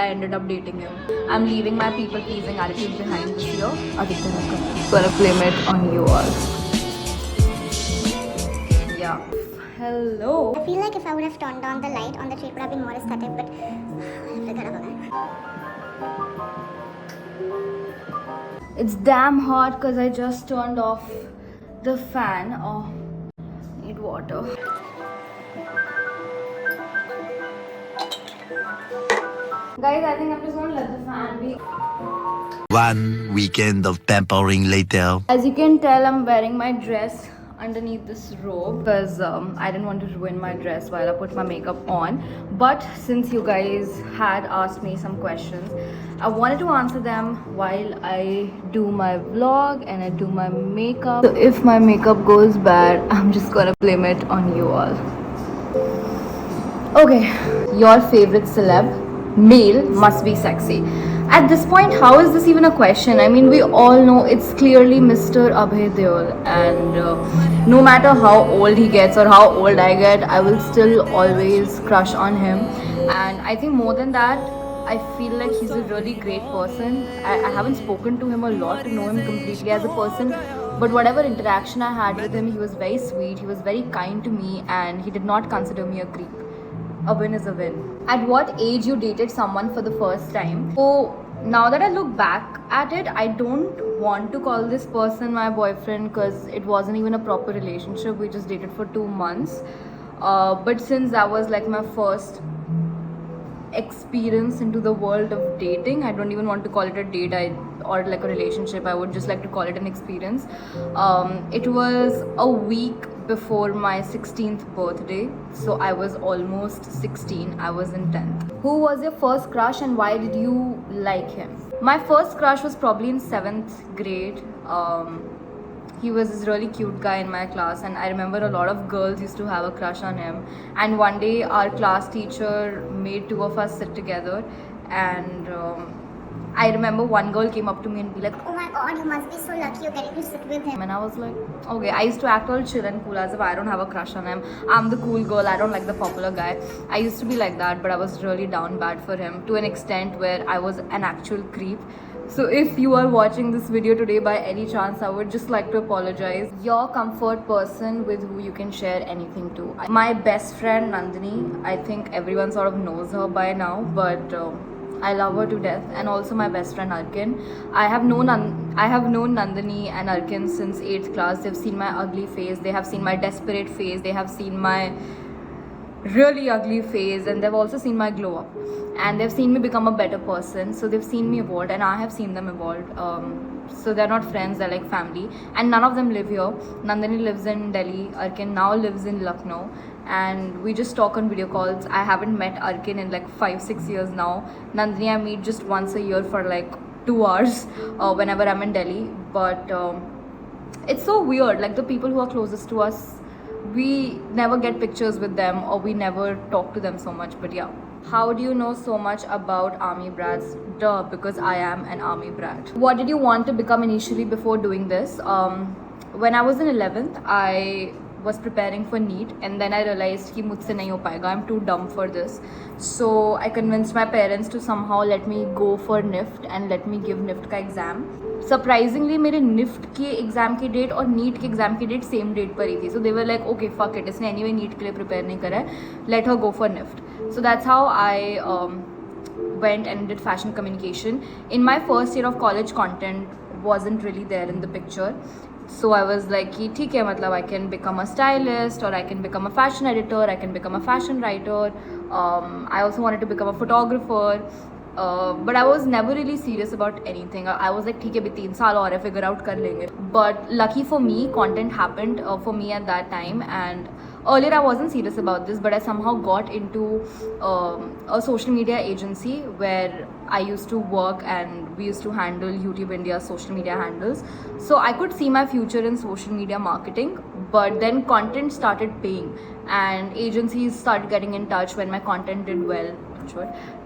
I ended up dating him. I'm leaving my people pleasing attitude behind this year. Gonna blame it on you all. Yeah. Hello. I feel like if I would have turned on the light on the tree, it would have been more aesthetic, but It's damn hot because I just turned off the fan. Oh, need water. Guys, I think I'm just gonna let the fan be. One weekend of pampering later. As you can tell, I'm wearing my dress underneath this robe because I didn't want to ruin my dress while I put my makeup on. But since you guys had asked me some questions, I wanted to answer them while I do my vlog and I do my makeup. So if my makeup goes bad, I'm just gonna blame it on you all. Okay, your favorite celeb, male, must be sexy. At this point, how is this even a question? I mean, we all know it's clearly Mr. Abhay Deol, and no matter how old he gets or how old I get, I will still always crush on him. And I think more than that, I feel like he's a really great person. I haven't spoken to him a lot to know him completely as a person, but whatever interaction I had with him, he was very sweet, he was very kind to me, and he did not consider me a creep. A win is a win. At what age you dated someone for the first time? So now that I look back at it, I don't want to call this person my boyfriend because it wasn't even a proper relationship. We just dated for 2 months. But since that was like my first experience into the world of dating, I don't even want to call it a date or like a relationship. I would just like to call it an experience. It was a week before my 16th birthday, so I was almost 16. I was in 10th. Who was your first crush and why did you like him? My first crush was probably in 7th grade. He was this really cute guy in my class, and I remember a lot of girls used to have a crush on him. And one day our class teacher made 2 of us sit together, and I remember one girl came up to me and be like, oh my god, you must be so lucky you're getting to sit with him. and I was like, okay. I used to act all chill and cool as if I don't have a crush on him. I'm the cool girl, I don't like the popular guy. I used to be like that, but I was really down bad for him to an extent where I was an actual creep. So if you are watching this video today by any chance, I would just like to apologize. Your comfort person with who you can share anything to. My best friend Nandini, I think everyone sort of knows her by now, but I love her to death. And also my best friend Arkin. I have known Nandini and Arkin since 8th class. They've seen my ugly face, they have seen my desperate face, they have seen my really ugly phase, and they've also seen my glow up, and they've seen me become a better person. So they've seen me evolve and I have seen them evolve. So they're not friends, they're like family, and none of them live here. Nandini lives in Delhi, Arkin now lives in Lucknow, and we just talk on video calls. I haven't met Arkin in like 5-6 years now. Nandini I meet just once a year for like 2 hours whenever I'm in Delhi. But it's so weird, like the people who are closest to us, we never get pictures with them or we never talk to them so much. But yeah. How do you know so much about army brats? Duh, because I am an army brat. What did you want to become initially before doing this? When I was in 11th, I was preparing for NEET, and then I realized कि मुझसे नहीं हो पाएगा. I'm too dumb for this. So I convinced my parents to somehow let me go for NIFT and let me give NIFT का exam. Surprisingly, मेरे NIFT के exam की date और NEET के exam की date same date पर ही थी. So they were like, okay, fuck it. इसने anyway NEET के लिए prepare नहीं करा है. Let her go for NIFT. So that's how I went and did fashion communication. In my first year of college, content wasn't really there in the picture. So I was like, ठीक है, मतलब I can become a stylist, or I can become a fashion editor, I can become a fashion writer. I also wanted to become a photographer. But I was never really serious about anything. I was like, ठीक है, भी 3 साल और है, figure out कर लेंगे. But lucky for me, content happened for me at that time, and earlier I wasn't serious about this, but I somehow got into a social media agency where I used to work, and we used to handle YouTube India's social media handles. So I could see my future in social media marketing, but then content started paying and agencies started getting in touch when my content did well.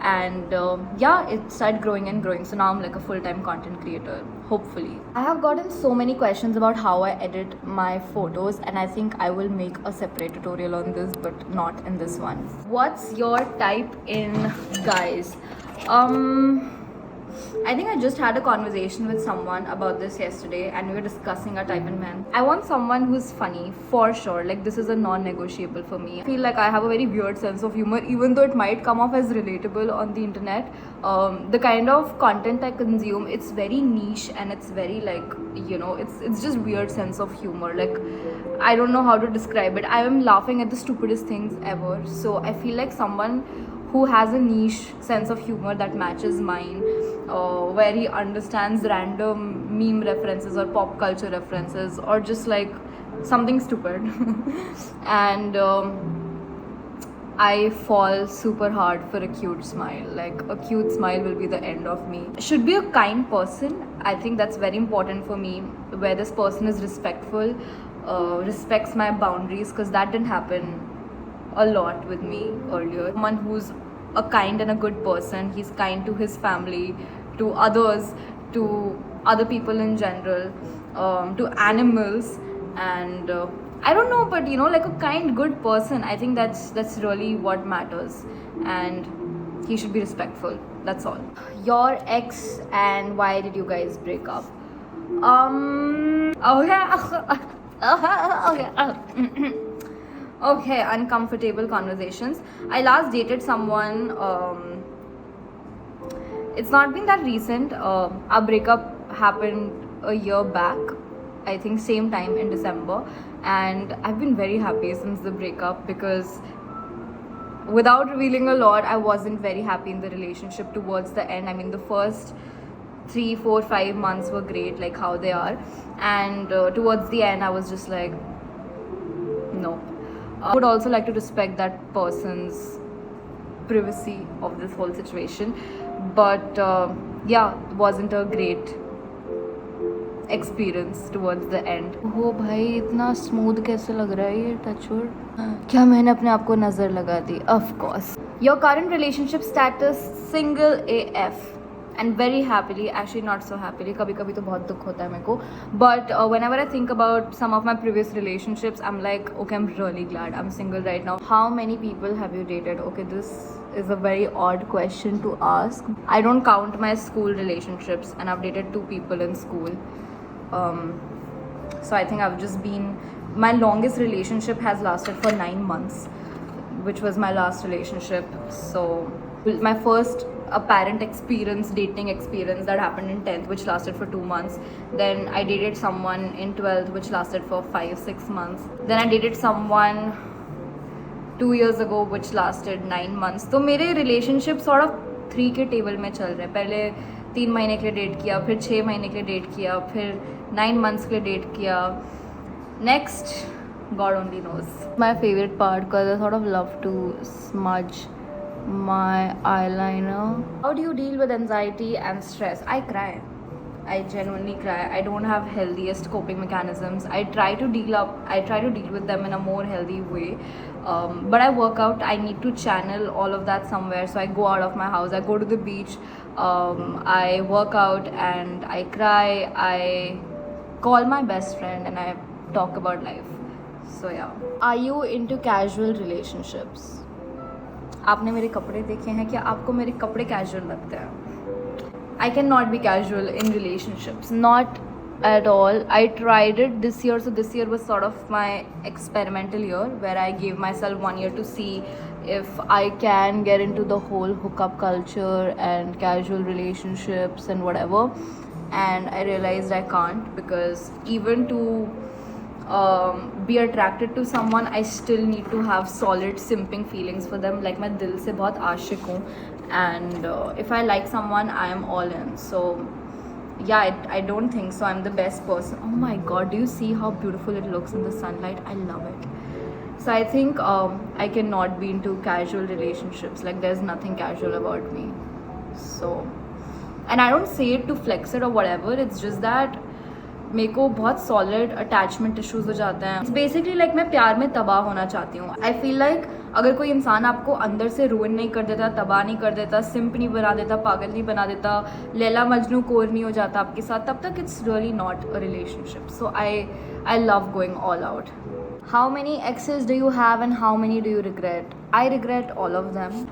And yeah, it started growing and growing. So now I'm like a full-time content creator, hopefully. I have gotten so many questions about how I edit my photos, and I think I will make a separate tutorial on this, but not in this one. What's your type in guys? I think I just had a conversation with someone about this yesterday, and we were discussing our type in men. I want someone who's funny, for sure. Like, this is a non-negotiable for me. I feel like I have a very weird sense of humor, even though it might come off as relatable on the internet. The kind of content I consume, it's very niche, and it's very like, you know, it's just weird sense of humor. Like, I don't know how to describe it. I am laughing at the stupidest things ever. So I feel like someone who has a niche sense of humor that matches mine, where he understands random meme references or pop culture references or just like something stupid. And I fall super hard for a cute smile. Like, a cute smile will be the end of me. Should be a kind person. I think that's very important for me, where this person is respectful, respects my boundaries, because that didn't happen a lot with me earlier. Someone who's a kind and a good person. He's kind to his family, to others, to other people in general, to animals, and I don't know, but you know, like a kind, good person. I think that's really what matters, and he should be respectful. That's all. Your ex, and why did you guys break up? Okay. Okay, uncomfortable conversations. I last dated someone. It's not been that recent. Our breakup happened a year back. I think same time in December, and I've been very happy since the breakup, because without revealing a lot, I wasn't very happy in the relationship towards the end. I mean, the first 3, 4, 5 months were great, like how they are, and towards the end, I was just like, no. I would also like to respect that person's privacy of this whole situation, but yeah, wasn't a great experience towards the end. वो भाई इतना smooth कैसे लग रहा है ये touchwood? क्या मैंने अपने आप को नज़र लगा दी? Of course. Your current relationship status, single AF. And very happily, actually not so happily, कभी कभी तो बहुत दुख होता है मेरे को, but whenever I think about some of my previous relationships, I'm like, okay, I'm really glad I'm single right now. How many people have you dated? Okay, this is a very odd question to ask. I don't count my school relationships, and I've dated 2 people in school. So I think I've just been, my longest relationship has lasted for 9 months, which was my last relationship. So my first apparent experience, dating experience, that happened in 10th, which lasted for 2 months. Then I dated someone in 12th, which lasted for 5-6 months. Then I dated someone 2 years ago, which lasted 9 months. तो मेरे relationship sort of 3 के table में चल रहे हैं. पहले 3 महीने के लिए डेट किया, फिर 6 महीने के लिए डेट किया, फिर 9 months के लिए डेट किया. Next, God only knows. My favorite part, because I sort of love to smudge my eyeliner. How do you deal with anxiety and stress? I cry. I genuinely cry. I don't have healthiest coping mechanisms. I try to deal with them in a more healthy way. But I work out. I need to channel all of that somewhere. So I go out of my house. I go to the beach. I work out and I cry. I call my best friend and I talk about life. So yeah. Are you into casual relationships? आपने मेरे कपड़े देखे हैं क्या? आपको मेरे कपड़े casual लगते हैं? I cannot be casual in relationships, not at all. I tried it this year, so this year was sort of my experimental year, where I gave myself 1 year to see if I can get into the whole hookup culture and casual relationships and whatever, and I realized I can't, because even to be attracted to someone, I still need to have solid simping feelings for them. Like, मैं दिल से बहुत आशिक हूँ, and if I like someone, I am all in. So yeah, I don't think so I'm the best person. Oh my god, do you see how beautiful it looks in the sunlight? I love it. So I think I cannot be into casual relationships. Like, there's nothing casual about me. So, and I don't say it to flex it or whatever, it's just that मेरे को बहुत solid attachment issues हो जाते हैं. Basically like मैं प्यार में तबाह होना चाहती हूँ. आई फील लाइक अगर कोई इंसान आपको अंदर से रूइन नहीं कर देता, तबाह नहीं कर देता, सिंप नहीं बना देता, पागल नहीं बना देता, लैला मजनू कोर नहीं हो जाता आपके साथ, तब तक it's really not a relationship. So I love going all out. How many exes do you have and how many do you regret? I regret all of them.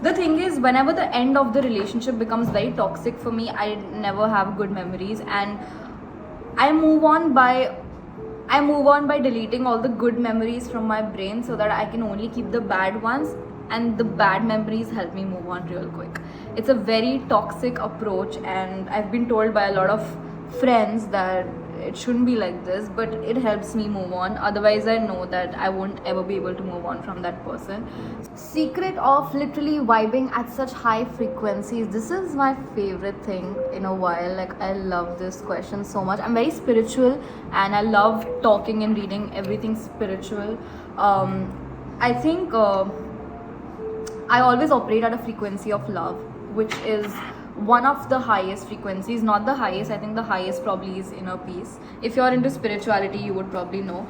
The thing is, whenever the end of the relationship becomes very toxic for me, I never have good memories, and I move on by deleting all the good memories from my brain so that I can only keep the bad ones, and the bad memories help me move on real quick. It's a very toxic approach, and I've been told by a lot of friends that it shouldn't be like this, but it helps me move on. Otherwise, I know that I won't ever be able to move on from that person. Secret of literally vibing at such high frequencies. This is my favorite thing in a while. Like, I love this question so much. I'm very spiritual, and I love talking and reading everything spiritual. I think I always operate at a frequency of love, which is one of the highest frequencies. Not the highest, I think the highest probably is inner peace. If you're into spirituality, you would probably know.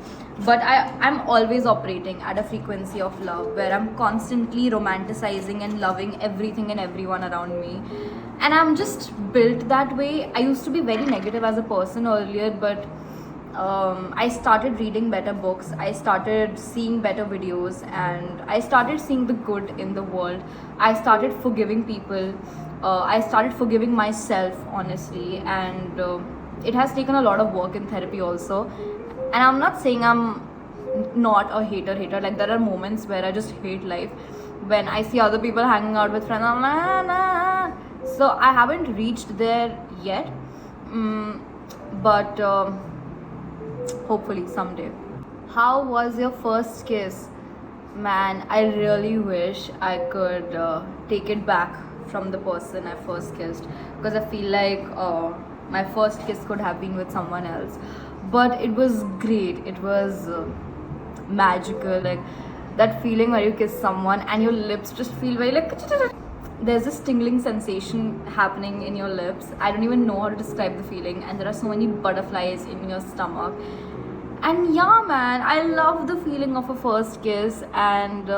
But I'm always operating at a frequency of love, where I'm constantly romanticizing and loving everything and everyone around me. And I'm just built that way. I used to be very negative as a person earlier, but I started reading better books, I started seeing better videos, and I started seeing the good in the world. I started forgiving people. I started forgiving myself, honestly, and it has taken a lot of work in therapy also. And I'm not saying I'm not a hater. Like, there are moments where I just hate life. When I see other people hanging out with friends, I'm like, nah. So I haven't reached there yet, but hopefully someday. How was your first kiss? Man, I really wish I could take it back from the person I first kissed, because I feel like my first kiss could have been with someone else. But it was great. It was magical. Like, that feeling where you kiss someone and your lips just feel very like there's this tingling sensation happening in your lips. I don't even know how to describe the feeling, and there are so many butterflies in your stomach. And yeah, man, I love the feeling of a first kiss. And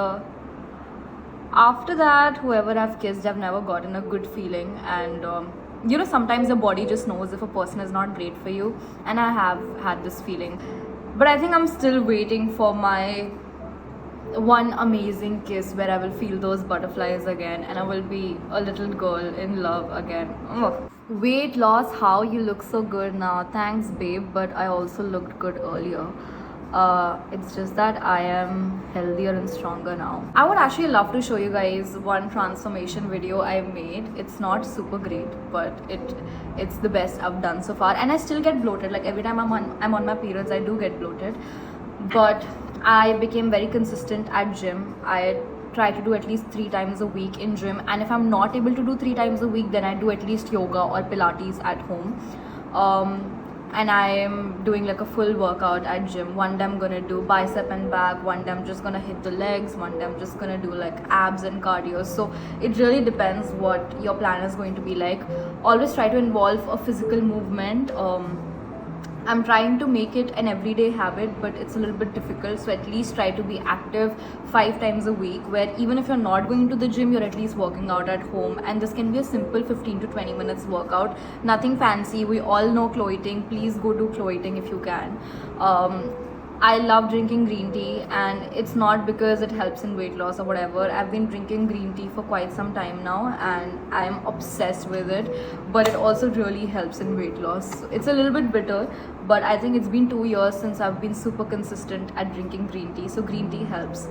after that, whoever I've kissed, I've never gotten a good feeling. And sometimes your body just knows if a person is not great for you, and I have had this feeling. But I think I'm still waiting for my one amazing kiss where I will feel those butterflies again, and I will be a little girl in love again. Ugh. Weight loss, how you look so good now. Thanks, babe, but I also looked good earlier. It's just that I am healthier and stronger now. I would actually love to show you guys one transformation video I made. It's not super great, but it's the best I've done so far. And I still get bloated. Like, every time I'm on my periods, I do get bloated. But I became very consistent at gym. I try to do at least 3 times a week in gym, and if I'm not able to do 3 times a week, then I do at least yoga or Pilates at home. And I am doing like a full workout at gym. One day I'm gonna do bicep and back, one day I'm just gonna hit the legs, one day I'm just gonna do like abs and cardio. So it really depends what your plan is going to be like. Always try to involve a physical movement. I'm trying to make it an everyday habit, but it's a little bit difficult. So at least try to be active 5 times a week, where even if you're not going to the gym, you're at least working out at home. And this can be a simple 15 to 20 minutes workout. Nothing fancy. We all know clothing. Please go do clothing if you can. I love drinking green tea, and it's not because it helps in weight loss or whatever. I've been drinking green tea for quite some time now, and I'm obsessed with it. But it also really helps in weight loss. It's a little bit bitter, but I think it's been 2 years since I've been super consistent at drinking green tea, so green tea helps.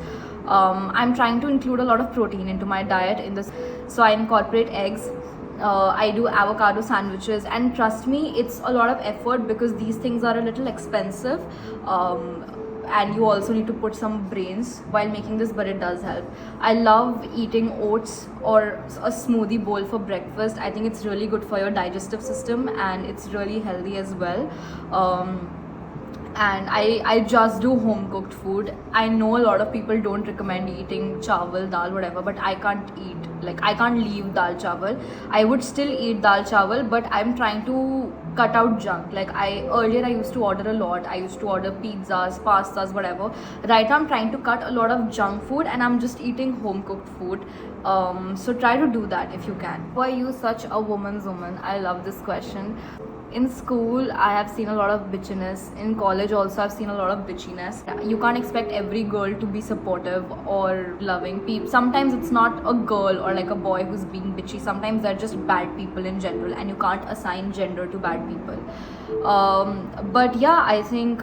I'm trying to include a lot of protein into my diet so I incorporate eggs. I do avocado sandwiches, and trust me, it's a lot of effort because these things are a little expensive, and you also need to put some brains while making this, but it does help. I love eating oats or a smoothie bowl for breakfast. I think it's really good for your digestive system, and it's really healthy as well. And I just do home cooked food. I know a lot of people don't recommend eating chawal, dal, whatever, but I can't leave dal chawal. I would still eat dal chawal, but I'm trying to cut out junk. Like, earlier I used to order a lot. I used to order pizzas, pastas, whatever. Right now I'm trying to cut a lot of junk food, and I'm just eating home cooked food. So try to do that if you can. Why are you such a woman's woman? I love this question. In school, I have seen a lot of bitchiness. In college, also, I've seen a lot of bitchiness. You can't expect every girl to be supportive or loving. Sometimes it's not a girl or like a boy who's being bitchy. Sometimes they're just bad people in general, and you can't assign gender to bad people. But yeah, I think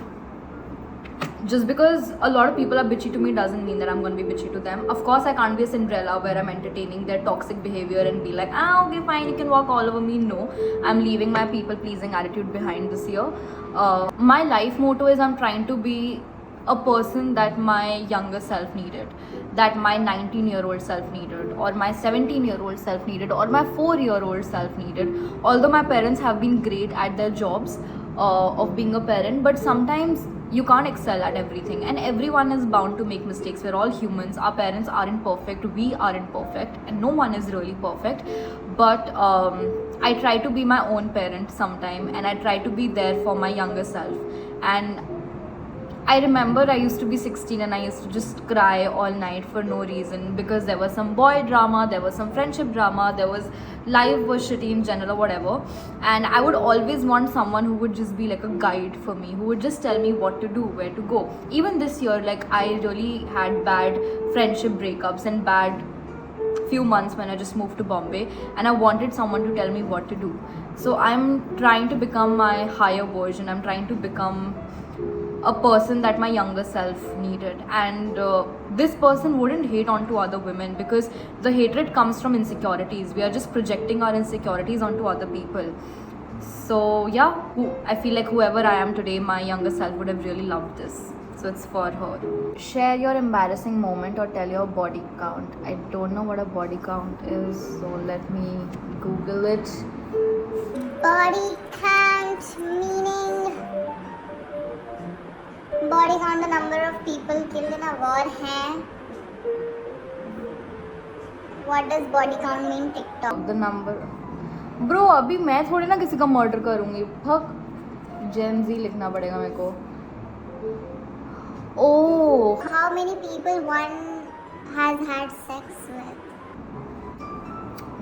just because a lot of people are bitchy to me doesn't mean that I'm going to be bitchy to them. Of course, I can't be a Cinderella where I'm entertaining their toxic behavior and be like, okay, fine, you can walk all over me. No, I'm leaving my people pleasing attitude behind this year. My life motto is I'm trying to be a person that my younger self needed, that my 19-year-old self needed, or my 17-year-old self needed, or my 4-year-old self needed. Although my parents have been great at their jobs of being a parent, but sometimes you can't excel at everything, and everyone is bound to make mistakes. We're all humans. Our parents aren't perfect, we aren't perfect, and no one is really perfect. But I try to be my own parent sometime, and I try to be there for my younger self. And I remember I used to be 16 and I used to just cry all night for no reason, because there was some boy drama, there was some friendship drama, there was life was shitty in general or whatever. And I would always want someone who would just be like a guide for me, who would just tell me what to do, where to go. Even this year, like, I really had bad friendship breakups and bad few months when I just moved to Bombay, and I wanted someone to tell me what to do. So I'm trying to become my higher version. I'm trying to become a person that my younger self needed, and this person wouldn't hate onto other women, because the hatred comes from insecurities. We are just projecting our insecurities onto other people. So yeah, I feel like whoever I am today, my younger self would have really loved this. So it's for her. Share your embarrassing moment or tell your body count. I don't know what a body count is, so let me Google it. Body count meaning body count, the number of people killed in a war hai. What does body count mean, TikTok? The number. Bro, अभी मैं थोड़ी ना किसी का murder करूँगी. Fuck. Gen Z लिखना पड़ेगा मेरे को. Oh. How many people one has had sex with?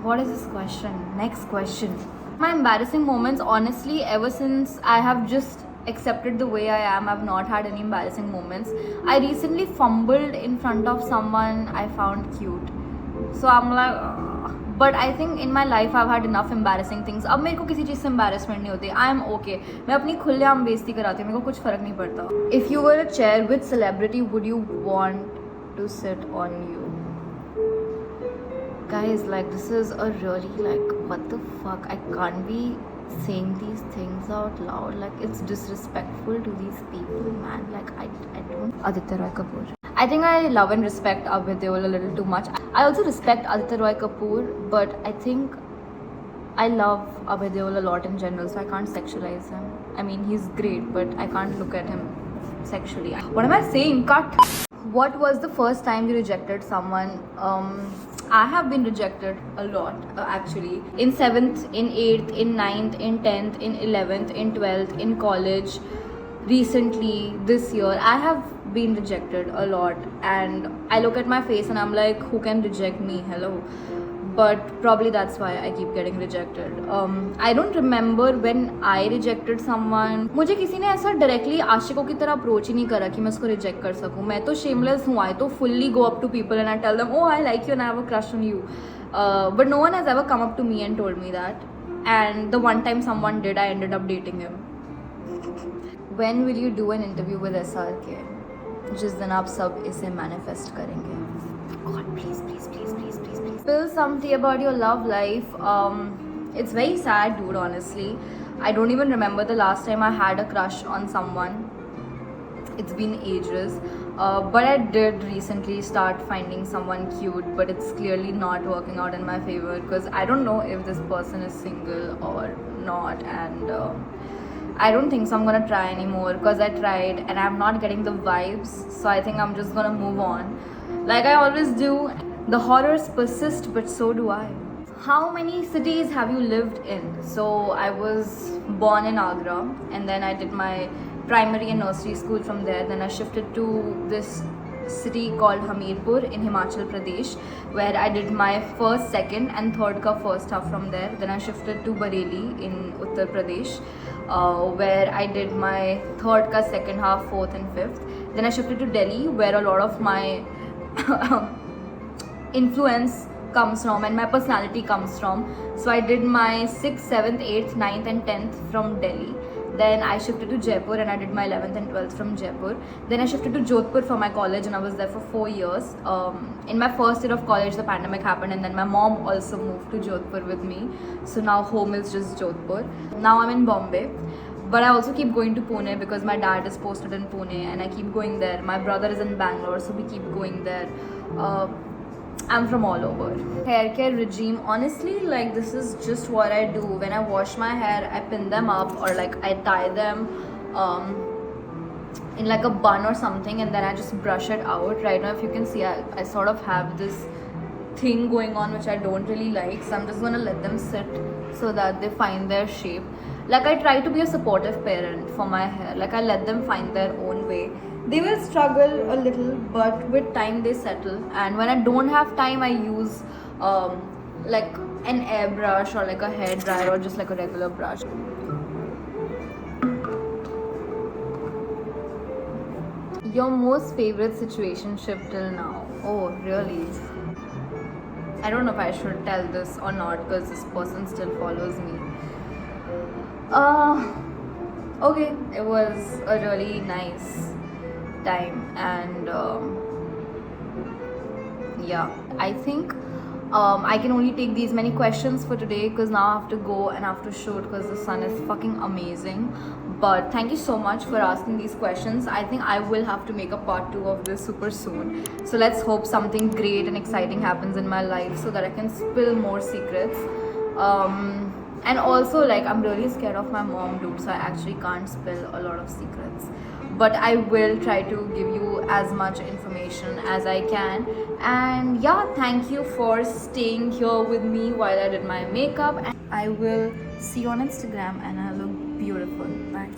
What is this question? Next question. My embarrassing moments, honestly, ever since I have just accepted the way I am, I've not had any embarrassing moments. I recently fumbled in front of someone I found cute. So I'm like, but I think in my life I've had enough embarrassing things. अब मेरे को किसी चीज़ से embarrassment नहीं होती. I am okay. मैं अपनी खुलेआम बेइज्जती कराती हूँ. मेरे को कुछ फर्क नहीं पड़ता. If you were a chair, which celebrity would you want to sit on you? Guys, like, this is a really, like, what the fuck? I can't be saying these things out loud. Like, it's disrespectful to these people, man. Like, I don't. Aditya Roy Kapoor. I think I love and respect Abhay Deol a little too much. I also respect Aditya Roy Kapoor, but I think I love Abhay Deol a lot in general, so I can't sexualize him. I mean, he's great, but I can't look at him sexually. What am I saying? Cut! What was the first time you rejected someone? I have been rejected a lot, actually. In 7th, in 8th, in 9th, in 10th, in 11th, in 12th, in college. Recently, this year, I have been rejected a lot. And I look at my face and I'm like, who can reject me? Hello. But probably that's why I keep getting rejected. I don't remember when I rejected someone. मुझे किसी ने ऐसा directly आशिकों की तरह approach ही नहीं करा कि मैं उसको reject कर सकूँ. मैं तो shameless हूँ. I तो fully go up to people and I tell them, oh, I like you and I have a crush on you. But no one has ever come up to me and told me that. And the one time someone did, I ended up dating him. When will you do an interview with SRK? जिस दिन आप सब इसे manifest करेंगे. God, please, please, please, please, please, please. Spill something about your love life. It's very sad, dude, honestly. I don't even remember the last time I had a crush on someone. It's been ages. But I did recently start finding someone cute, but it's clearly not working out in my favor because I don't know if this person is single or not, and I don't think so I'm gonna try anymore because I tried and I'm not getting the vibes, so I think I'm just gonna move on like I always do. The horrors persist, but so do I. How many cities have you lived in? So I was born in Agra, and then I did my primary and nursery school from there. Then I shifted to this city called Hamirpur in Himachal Pradesh, where I did my first, second, and third ka first half from there. Then I shifted to Bareilly in Uttar Pradesh, where I did my third ka second half, fourth, and fifth. Then I shifted to Delhi, where a lot of my influence comes from and my personality comes from. So I did my 6th, 7th, 8th, 9th, and 10th from Delhi. Then I shifted to Jaipur and I did my 11th and 12th from Jaipur. Then I shifted to Jodhpur for my college and I was there for 4 years. In my first year of college, the pandemic happened and then my mom also moved to Jodhpur with me. So now home is just Jodhpur. Now I'm in Bombay. But I also keep going to Pune because my dad is posted in Pune and I keep going there. My brother is in Bangalore, so we keep going there. I'm from all over. Hair care regime, honestly, like this is just what I do. When I wash my hair, I pin them up or like I tie them in like a bun or something and then I just brush it out. Right now, if you can see, I sort of have this thing going on which I don't really like, so I'm just gonna let them sit so that they find their shape. Like I try to be a supportive parent for my hair. Like I let them find their own way. They will struggle a little, but with time they settle. And when I don't have time, I use like an airbrush or like a hair dryer or just like a regular brush. Your most favorite situationship till now? Oh, really? I don't know if I should tell this or not because this person still follows me. Okay, it was a really nice time and yeah, I think I can only take these many questions for today because now I have to go and I have to shoot because the sun is fucking amazing. But thank you so much for asking these questions. I think I will have to make a part 2 of this super soon. So let's hope something great and exciting happens in my life so that I can spill more secrets. And also, like, I'm really scared of my mom, dude, so I actually can't spill a lot of secrets. But I will try to give you as much information as I can. And yeah, thank you for staying here with me while I did my makeup. And I will see you on Instagram and I look beautiful. Bye.